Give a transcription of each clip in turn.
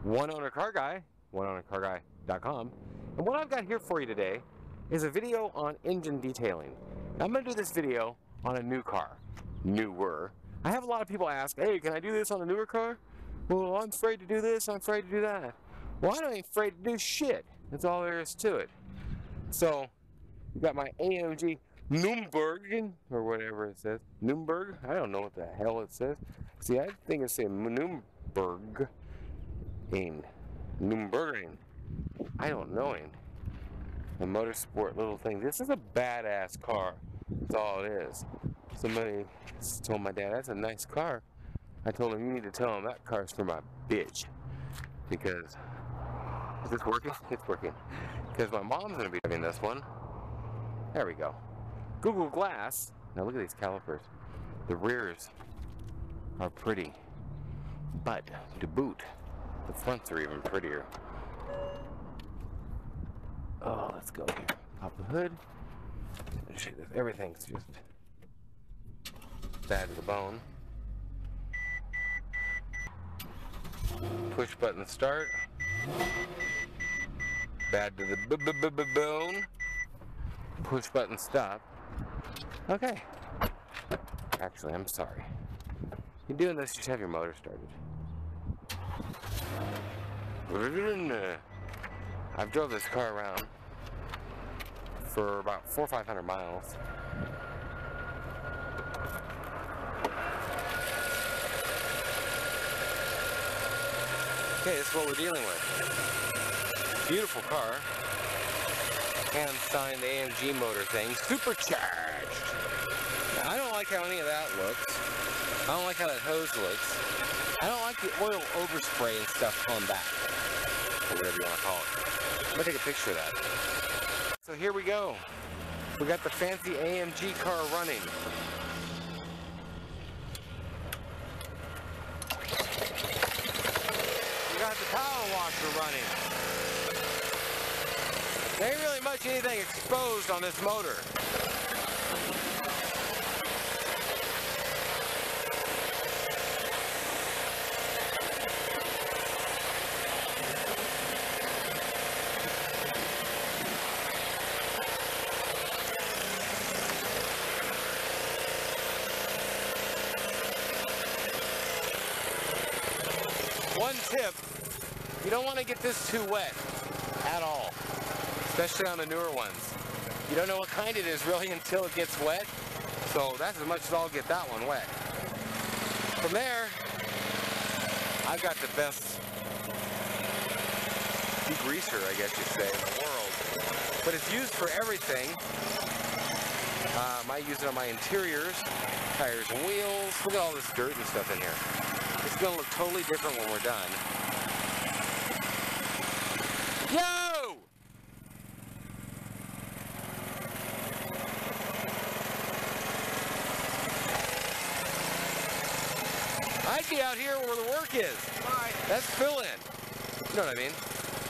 One Owner Car Guy, oneownercarguy.com. And what I've got here for you today is a video on engine detailing. Now, I'm going to do this video on a new car. Newer. I have a lot of people ask, hey, can I do this on a newer car? Well, I'm afraid to do this, I'm afraid to do that. Well, I ain't afraid to do shit. That's all there is to it. So, you got my AMG Nürburgring, or whatever it says. Nürburgring? I don't know what the hell it says. See, I think it's saying Nürburgring. Nürburgring. I don't know him. A motorsport little thing. This is a badass car. That's all it is. Somebody told my dad, that's a nice car. I told him, you need to tell him that car's for my bitch. Because, is this working? It's working. Because my mom's going to be driving this one. There we go. Google Glass. Now look at these calipers. The rears are pretty. But, to boot, the fronts are even prettier. Oh, let's go here. Pop the hood. Everything's just bad to the bone. Push button start. Bad to the bone. Push button stop. Okay. Actually, I'm sorry. You're doing this, you should have your motor started. I've drove this car around for about 400 or 500 miles. Okay, this is what we're dealing with. Beautiful car. Hand-signed AMG motor thing. Supercharged! Now, I don't like how any of that looks. I don't like how that hose looks. I don't like the oil overspray and stuff on back. Or whatever you want to call it. I'm going to take a picture of that. So here we go. We got the fancy AMG car running. We got the power washer running. There ain't really much anything exposed on this motor. One tip, you don't want to get this too wet at all, especially on the newer ones. You don't know what kind it is really until it gets wet, so that's as much as I'll get that one wet. From there, I've got the best degreaser, I guess you'd say, in the world. But it's used for everything. I use it on my interiors, tires and wheels. Look at all this dirt and stuff in here. It's going to look totally different when we're done. Yo! I'd be out here where the work is. Alright. That's fill-in. You know what I mean?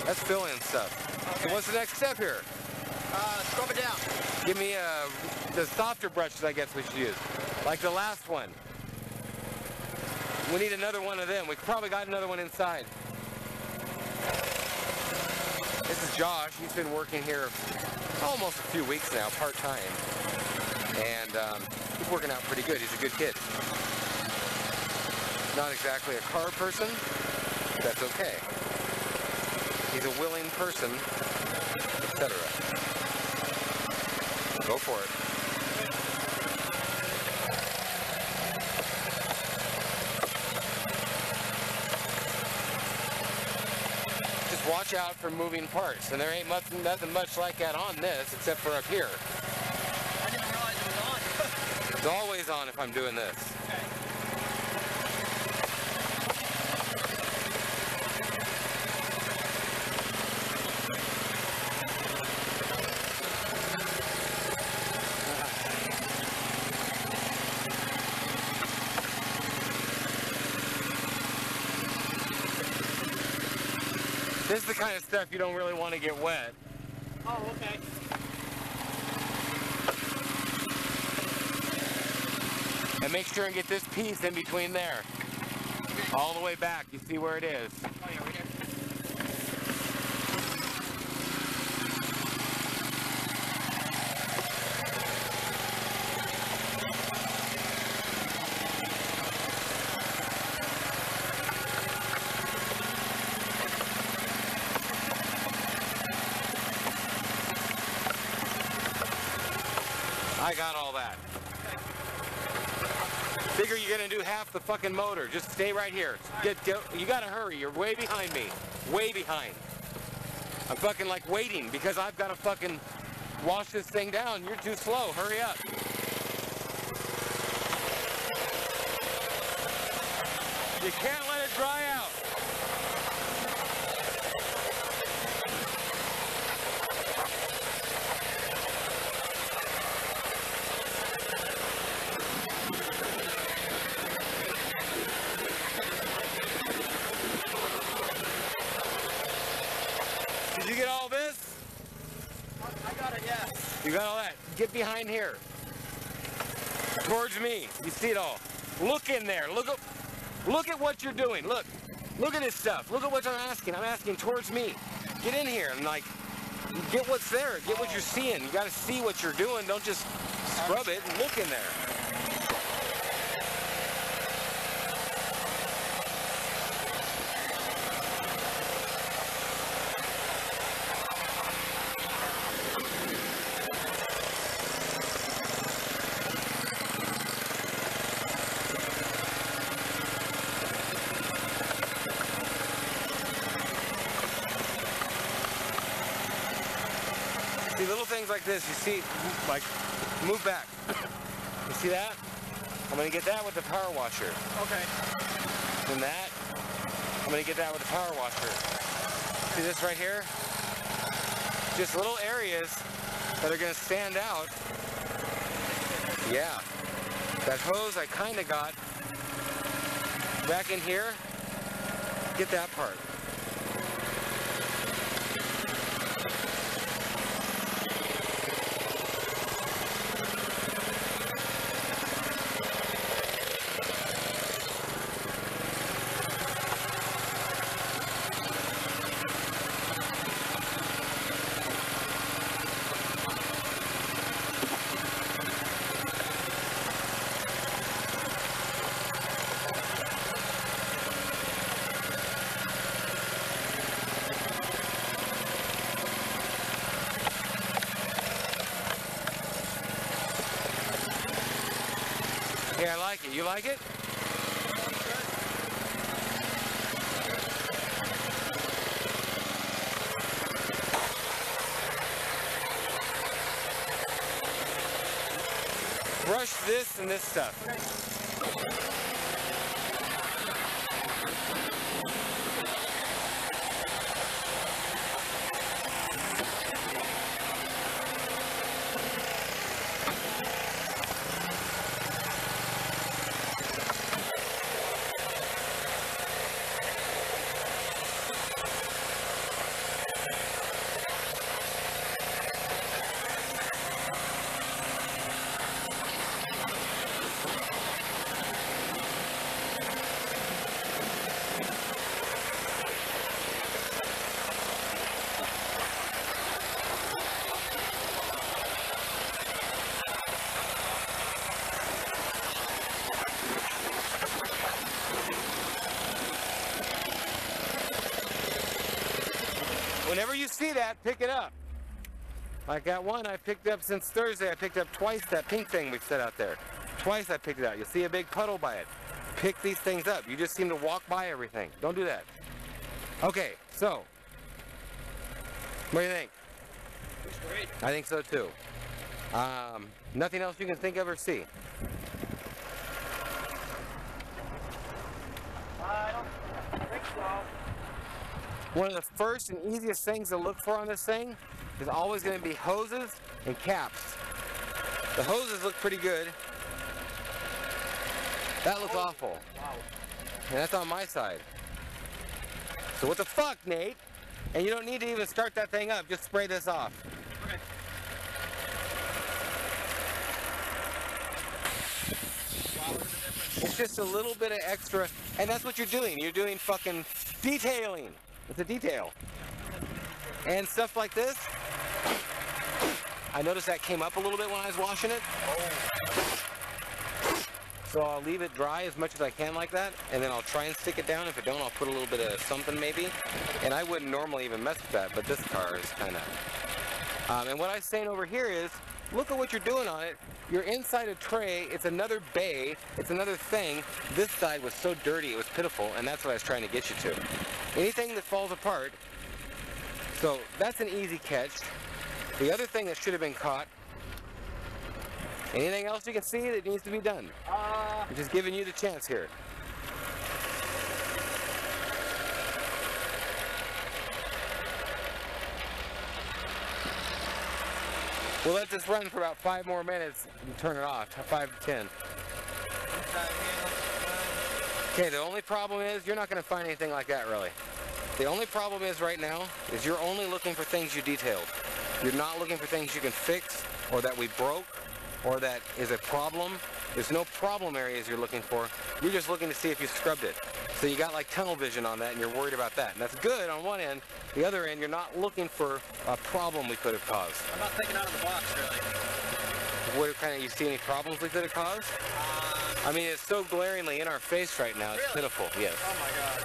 That's fill-in stuff. Okay. So what's the next step here? Scrub it down. Give me the softer brushes I guess we should use. Like the last one. We need another one of them. We probably got another one inside. This is Josh. He's been working here almost a few weeks now, part-time. And he's working out pretty good. He's a good kid. Not exactly a car person, but that's okay. He's a willing person, etc. Go for it. Just watch out for moving parts, and there ain't nothing much like that on this, except for up here. I didn't realize it was on. It's always on if I'm doing this. Okay. This is the kind of stuff you don't really want to get wet. Oh, okay. And make sure and get this piece in between there. Okay. All the way back. You see where it is. Oh yeah, right here. I got all that. Figure you're gonna do half the fucking motor. Just stay right here. You gotta hurry. You're way behind me. Way behind. I'm fucking like waiting because I've gotta fucking wash this thing down. You're too slow. Hurry up. You can't let it dry out. Did you get all this? I got it, yeah. You got all that? Get behind here. Towards me. You see it all. Look in there. Look at what you're doing. Look at this stuff. Look at what I'm asking. I'm asking towards me. Get in here and like, get what's there. Get what you're seeing. You got to see what you're doing. Don't just scrub it and look in there. See little things like this, you see, like, move back. You see that? I'm gonna get that with the power washer. Okay. And that, I'm gonna get that with the power washer. See this right here? Just little areas that are gonna stand out. Yeah. That hose I kinda got back in here. Get that part. Yeah, I like it. You like it? Brush this and this stuff. Whenever you see that, pick it up. Like that one I picked up since Thursday. I picked up twice that pink thing we set out there. Twice I picked it out. You'll see a big puddle by it. Pick these things up. You just seem to walk by everything. Don't do that. Okay, so. What do you think? Looks great. I think so too. Nothing else you can think of or see? I don't think so. One of the first and easiest things to look for on this thing is always going to be hoses and caps. The hoses look pretty good. That looks awful. Wow. And that's on my side. So what the fuck, Nate? And you don't need to even start that thing up. Just spray this off. Okay. It's just a little bit of extra And that's what you're doing. You're doing fucking detailing. It's a detail. And stuff like this. I noticed that came up a little bit when I was washing it. So I'll leave it dry as much as I can like that, and then I'll try and stick it down. If it don't, I'll put a little bit of something maybe. And I wouldn't normally even mess with that, but this car is kind of... and what I was saying over here is, look at what you're doing on it. You're inside a tray, it's another bay, it's another thing. This side was so dirty, it was pitiful, and that's what I was trying to get you to. Anything that falls apart, so that's an easy catch. The other thing that should have been caught, anything else you can see that needs to be done? I'm just giving you the chance here. We'll let this run for about 5 more minutes and turn it off, 5 to 10. Okay, the only problem is you're not going to find anything like that really. The only problem is right now is you're only looking for things you detailed. You're not looking for things you can fix or that we broke or that is a problem. There's no problem areas you're looking for. You're just looking to see if you scrubbed it. So you got like tunnel vision on that and you're worried about that. And that's good on one end. The other end, you're not looking for a problem we could have caused. I'm not thinking out of the box, really. What kind of, you see any problems we could have caused? I mean, it's so glaringly in our face right now. It's pitiful, yes. Oh my God.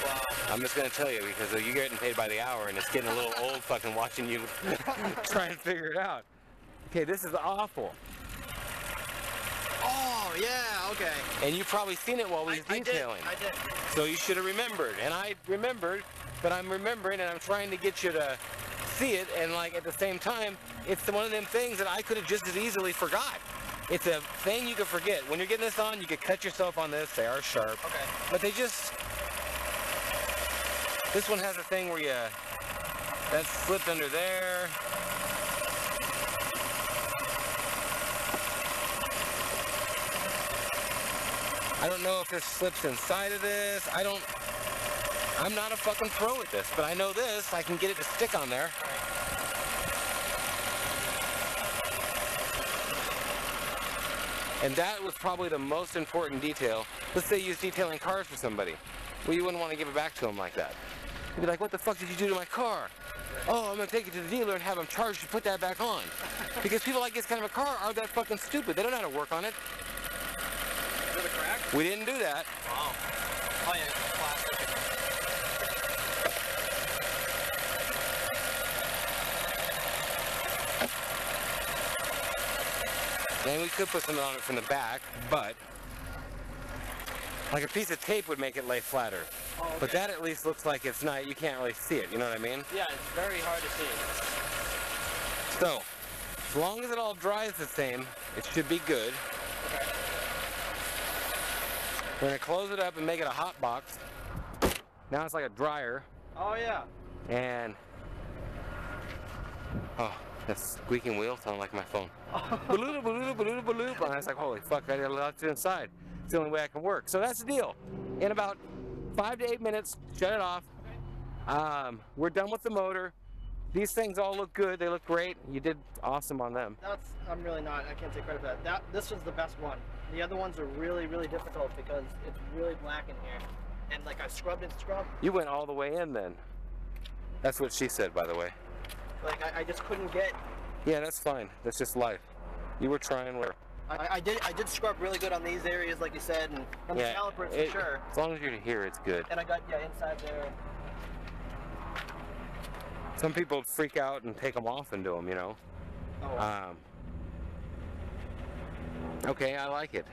Wow. I'm just going to tell you because you're getting paid by the hour and it's getting a little old fucking watching you try and figure it out. Okay, this is awful. Oh, yeah, okay. And you've probably seen it while we was detailing. I did. So you should have remembered. And I remembered, but I'm remembering and I'm trying to get you to see it. And like at the same time, it's one of them things that I could have just as easily forgot. It's a thing you can forget. When you're getting this on, you could cut yourself on this. They are sharp. Okay. But they just... This one has a thing where you... That's slipped under there. I don't know if this slips inside of this. I'm not a fucking pro at this, but I know this. I can get it to stick on there. And that was probably the most important detail. Let's say you was detailing cars for somebody. Well, you wouldn't want to give it back to them like that. You'd be like, what the fuck did you do to my car? Oh, I'm going to take it to the dealer and have them charged to put that back on. Because people like this kind of a car are that fucking stupid. They don't know how to work on it. Is it a crack? We didn't do that. Wow. Oh yeah, plastic. And we could put something on it from the back, but like a piece of tape would make it lay flatter. Oh, okay. But that at least looks like it's not, you can't really see it, you know what I mean? Yeah, it's very hard to see. So, as long as it all dries the same, it should be good. Okay. We're gonna close it up and make it a hot box. Now it's like a dryer. Oh yeah. And, oh, that squeaking wheel sounded like my phone. Baloo, baloo, baloo, baloo. And I was like, holy fuck, I got a lot to inside. It's the only way I can work. So that's the deal. In about 5 to 8 minutes, shut it off. We're done with the motor. These things all look good. They look great. You did awesome on them. I'm really not. I can't take credit for that. This was the best one. The other ones are really, really difficult because it's really black in here. And like I scrubbed and scrubbed. You went all the way in then. That's what she said, by the way. Like I just couldn't get. Yeah, that's fine. That's just life. You were trying where. I did scrub really good on these areas, like you said, and on the calipers for sure. As long as you're here, it's good. And I got inside there. Some people freak out and take them off and do them, you know. Oh. Okay, I like it.